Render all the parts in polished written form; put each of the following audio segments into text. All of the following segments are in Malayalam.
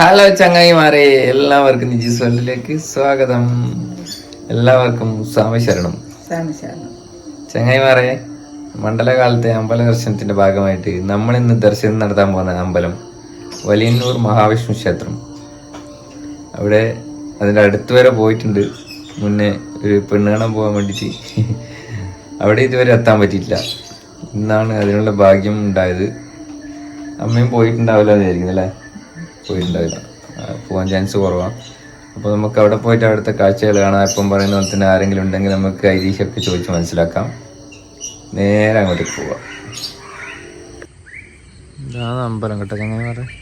ഹലോ ചങ്ങായിമാരെ, എല്ലാവർക്കും നിജീസ് വേൾഡിലേക്ക് സ്വാഗതം. എല്ലാവർക്കും സ്വാമിശരണം. ചങ്ങായിമാരെ, മണ്ഡലകാലത്തെ അമ്പല ദർശനത്തിന്റെ ഭാഗമായിട്ട് നമ്മൾ ഇന്ന് ദർശനം നടത്താൻ പോകുന്ന അമ്പലം വലിയന്നൂർ മഹാവിഷ്ണു ക്ഷേത്രം. അവിടെ അതിൻ്റെ അടുത്ത് വരെ പോയിട്ടുണ്ട് മുന്നേ, ഒരു പെണ്ണ് കാണാൻ പോകാൻ വേണ്ടിയിട്ട്. അവിടെ ഇതുവരെ എത്താൻ പറ്റിയിട്ടില്ല. ഇന്നാണ് അതിനുള്ള ഭാഗ്യം ഉണ്ടായത്. അമ്മയും പോയിട്ടുണ്ടാവില്ല വിചാരിക്കുന്നല്ലേ? പോയിട്ടുണ്ടാവില്ല, പോകാൻ ചാൻസ് കുറവാണ്. അപ്പോൾ നമുക്ക് അവിടെ പോയിട്ട് അവിടുത്തെ കാഴ്ചകൾ കാണാം. ഇപ്പം പറയുന്ന പോലെ തന്നെ ആരെങ്കിലും ഉണ്ടെങ്കിൽ നമുക്ക് ഐതിഹ്യമൊക്കെ ചോദിച്ച് മനസ്സിലാക്കാം. നേരെ അങ്ങോട്ടേക്ക് പോവാം. ഇതാണ് അമ്പലം കേട്ടോ. എങ്ങനെ പറയാം,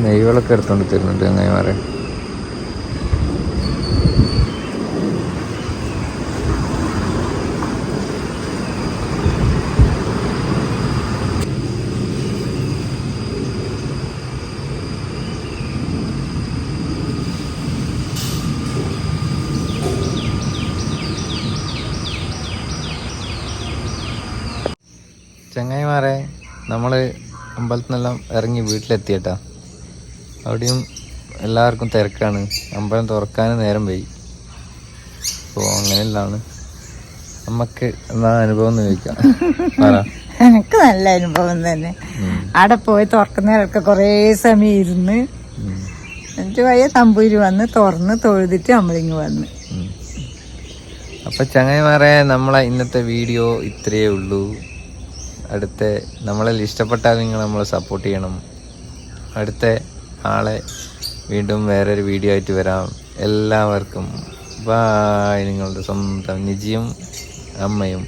നെയ്കളൊക്കെ എടുത്തോണ്ട് തരുന്നുണ്ട് ചങ്ങായിമാരെ. ചങ്ങായിമാരെ, നമ്മള് അമ്പലത്തിൽ നിന്നെല്ലാം ഇറങ്ങി വീട്ടിലെത്തിയേട്ടാ. അവിടെയും എല്ലാവർക്കും തിരക്കാണ്. അമ്പലം തുറക്കാനും നേരം പോയി. അപ്പോൾ അങ്ങനെയുള്ളതാണ്. നമുക്ക് എന്താ അനുഭവം എന്ന് ചോദിക്കാം. എനിക്ക് നല്ല അനുഭവം തന്നെ. അവിടെ പോയി തുറക്കുന്നവരൊക്കെ കുറേ സമയം ഇരുന്ന് എന്നിട്ട് പോയ തമ്പൂര് വന്ന് തുറന്ന് തൊഴുതിട്ട് നമ്മളിങ്ങ് വന്ന്. അപ്പം ചങ്ങായിമാരെ, നമ്മളെ ഇന്നത്തെ വീഡിയോ ഇത്രയേ ഉള്ളൂ. അടുത്ത നമ്മളെല്ലാം ഇഷ്ടപ്പെട്ടാൽ നിങ്ങൾ നമ്മളെ സപ്പോർട്ട് ചെയ്യണം. അടുത്ത നാളെ വീണ്ടും വേറൊരു വീഡിയോ ആയിട്ട് വരാം. എല്ലാവർക്കും ബായ്. നിങ്ങളുടെ സ്വന്തം നിജിയും അമ്മയും.